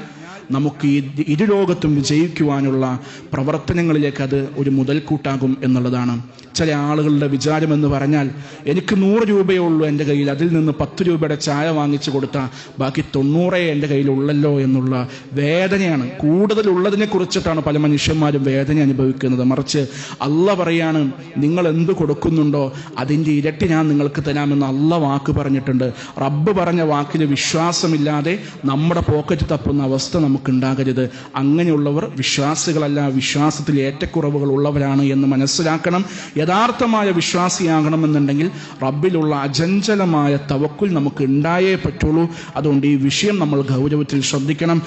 നമുക്ക് ഈ ഇരുലോകത്തും വിജയിക്കുവാനുള്ള പ്രവർത്തനങ്ങളിലേക്ക് അത് ഒരു മുതൽക്കൂട്ടാകും എന്നുള്ളതാണ്. ചില ആളുകളുടെ വിചാരം എന്ന് പറഞ്ഞാൽ, എനിക്ക് 100 രൂപയേ ഉള്ളൂ എൻ്റെ കയ്യിൽ, അതിൽ നിന്ന് 10 രൂപയുടെ ചായ വാങ്ങിച്ചു കൊടുത്താൽ ബാക്കി 90 എൻ്റെ കയ്യിലുള്ളല്ലോ എന്നുള്ള വേദനയാണ്. കൂടുതലുള്ളതിനെ കുറിച്ചിട്ടാണ് പല മനുഷ്യന്മാരും വേദന അനുഭവിക്കുന്നത്. മറിച്ച് അള്ളാഹ് പറയാണ്, നിങ്ങൾ എന്ത് കൊടുക്കുന്നുണ്ടോ അതിൻ്റെ ഇരട്ടി ഞാൻ നിങ്ങൾക്ക് തരാമെന്ന് അള്ളാഹ് വാക്ക് പറഞ്ഞിട്ടുണ്ട്. റബ്ബ് പറഞ്ഞ വാക്കിന് വിശ്വാസമില്ലാതെ നമ്മുടെ പോക്കറ്റ് തപ്പുന്ന അവസ്ഥ നമുക്കുണ്ടാകരുത്. അങ്ങനെയുള്ളവർ വിശ്വാസികളല്ല, വിശ്വാസത്തിൽ ഏറ്റക്കുറവുകൾ ഉള്ളവരാണ് എന്ന് മനസ്സിലാക്കണം. യഥാർത്ഥമായ വിശ്വാസിയാകണമെന്നുണ്ടെങ്കിൽ റബ്ബിലുള്ള അചഞ്ചലമായ തവക്കുൽ നമുക്ക് ഉണ്ടായേ പറ്റുള്ളൂ. അതുകൊണ്ട് ഈ വിഷയം നമ്മൾ ഗൗരവത്തിൽ ശ്രദ്ധിക്കണം.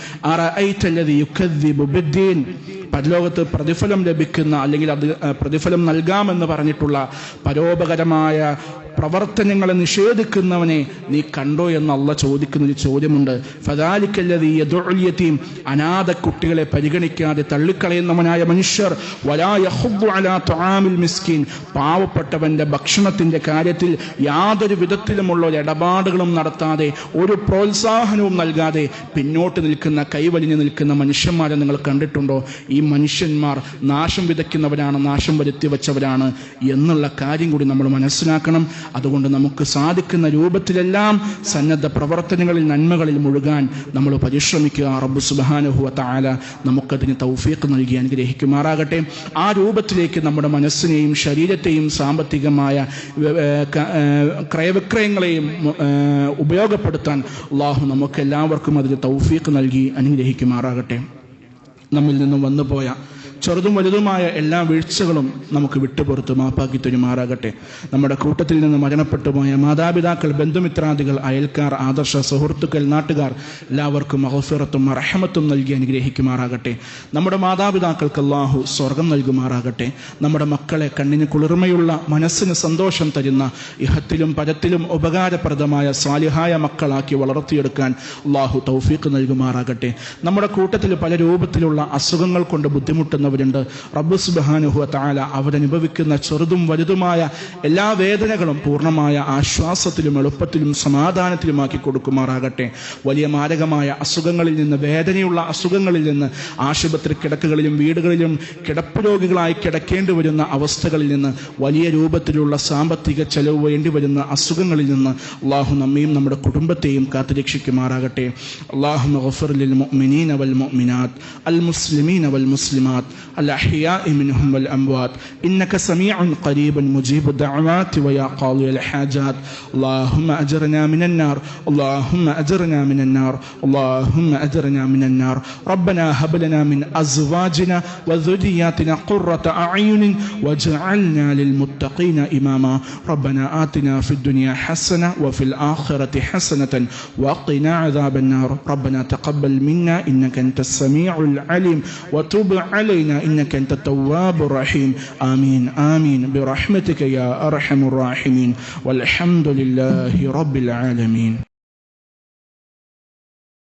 പരലോകത്ത് പ്രതിഫലം ലഭിക്കുന്ന, അല്ലെങ്കിൽ അത് പ്രതിഫലം നൽകാമെന്ന് പറഞ്ഞിട്ടുള്ള പരോപകരമായ പ്രവർത്തനങ്ങളെ നിഷേധിക്കുന്നവനെ നീ കണ്ടോ എന്ന് അള്ളാഹ് ചോദിക്കുന്നൊരു ചോദ്യമുണ്ട്. ഫദാലിക്കല്ലദീ യദുഉൽ യതീം, അനാഥ കുട്ടികളെ പരിഗണിക്കാതെ തള്ളിക്കളയുന്നവനായ മനുഷ്യർ, വലാ യഖുദ്ദു അലാ തുആമിൽ മിസ്കീൻ, പാവപ്പെട്ടവന്റെ ഭക്ഷണത്തിന്റെ കാര്യത്തിൽ യാതൊരു വിധത്തിലുമുള്ള ഒരു ഇടപാടുകളും നടത്താതെ, ഒരു പ്രോത്സാഹനവും നൽകാതെ പിന്നോട്ട് നിൽക്കുന്ന, കൈവലിഞ്ഞു നിൽക്കുന്ന മനുഷ്യന്മാരെ നിങ്ങൾ കണ്ടിട്ടുണ്ടോ? ഈ മനുഷ്യന്മാർ നാശം വിതയ്ക്കുന്നവരാണ്, നാശം വരുത്തി വെച്ചവരാണ് എന്നുള്ള കാര്യം കൂടി നമ്മൾ മനസ്സിലാക്കണം. അതുകൊണ്ട് നമുക്ക് സാധിക്കുന്ന രൂപത്തിലെല്ലാം സന്നദ്ധ പ്രവർത്തനങ്ങളിൽ, നന്മകളിൽ മുഴുകാൻ നമ്മൾ പരിശ്രമിക്കുക. റബ്ബ് സുബ്ഹാനഹു വ തആല നമുക്കതിന് തൗഫീഖ് നൽകി അനുഗ്രഹിക്കുമാറാകട്ടെ. ആ രൂപത്തിലേക്ക് നമ്മുടെ മനസ്സിനെയും ശരീരത്തെയും സാമ്പത്തികമായ ക്രയവിക്രയങ്ങളെയും ഉപയോഗപ്പെടുത്താൻ അള്ളാഹു നമുക്ക് എല്ലാവർക്കും അതിന് തൗഫീഖ് നൽകി അനുഗ്രഹിക്കുമാറാകട്ടെ. നമ്മിൽ നിന്നും വന്നുപോയ ചെറുതും വലുതുമായ എല്ലാ വീഴ്ചകളും നമുക്ക് വിട്ടുപുറത്ത് മാപ്പാക്കി തരുമാറാകട്ടെ. നമ്മുടെ കൂട്ടത്തിൽ നിന്ന് മരണപ്പെട്ടു പോയ മാതാപിതാക്കൾ, ബന്ധുമിത്രാദികൾ, അയൽക്കാർ, ആദർശ സുഹൃത്തുക്കൾ, നാട്ടുകാർ എല്ലാവർക്കും മഗ്ഫിറത്തും റഹ്മത്തും നൽകി അനുഗ്രഹിക്കുമാറാകട്ടെ. നമ്മുടെ മാതാപിതാക്കൾക്ക് അല്ലാഹു സ്വർഗം നൽകുമാറാകട്ടെ. നമ്മുടെ മക്കളെ കണ്ണിന് കുളിർമയുള്ള, മനസ്സിന് സന്തോഷം തരുന്ന, ഇഹത്തിലും പരത്തിലും ഉപകാരപ്രദമായ സാലിഹായ മക്കളാക്കി വളർത്തിയെടുക്കാൻ അല്ലാഹു തൗഫീഖ് നൽകുമാറാകട്ടെ. നമ്മുടെ കൂട്ടത്തിൽ പല രൂപത്തിലുള്ള അസുഖങ്ങൾ കൊണ്ട് ബുദ്ധിമുട്ടുന്ന ണ്ട്. റബ്ബ് സുബ്ഹാനഹു വ തആല അവരനുഭവിക്കുന്ന ചെറുതും വലുതുമായ എല്ലാ വേദനകളും പൂർണ്ണമായ ആശ്വാസത്തിലും എളുപ്പത്തിലും സമാധാനത്തിലുമാക്കി കൊടുക്കുമാറാകട്ടെ. വലിയ മാരകമായ അസുഖങ്ങളിൽ നിന്ന്, വേദനയുള്ള അസുഖങ്ങളിൽ നിന്ന്, ആശുപത്രി കിടക്കുകളിലും വീടുകളിലും കിടപ്പ് രോഗികളായി കിടക്കേണ്ടി വരുന്ന അവസ്ഥകളിൽ നിന്ന്, വലിയ രൂപത്തിലുള്ള സാമ്പത്തിക ചെലവ് വേണ്ടി വരുന്ന അസുഖങ്ങളിൽ നിന്ന് അല്ലാഹു നമ്മയും നമ്മുടെ കുടുംബത്തെയും കാത്തുരക്ഷിക്കുമാറാകട്ടെ. അല്ലാഹുമ്മ ഗഫിർ ലിൽ മുഅ്മിനീന വൽ മുഅ്മിനാത്ത്, അൽ മുസ്ലിമീന വൽ മുസ്ലിമാത്ത്, الأحياء منهم والأموات إنك سميع قريب مجيب الدعوات ويا قاضي الحاجات اللهم أجرنا من النار اللهم أجرنا من النار اللهم أجرنا من النار ربنا هب لنا من أزواجنا وذرياتنا قرة أعين واجعلنا للمتقين إماما ربنا آتنا في الدنيا حسنة وفي الآخرة حسنة وقنا عذاب النار ربنا تقبل منا إنك أنت السميع العليم وتب علينا إنك أنت التواب الرحيم آمين آمين برحمتك يا أرحم الراحمين والحمد لله رب العالمين.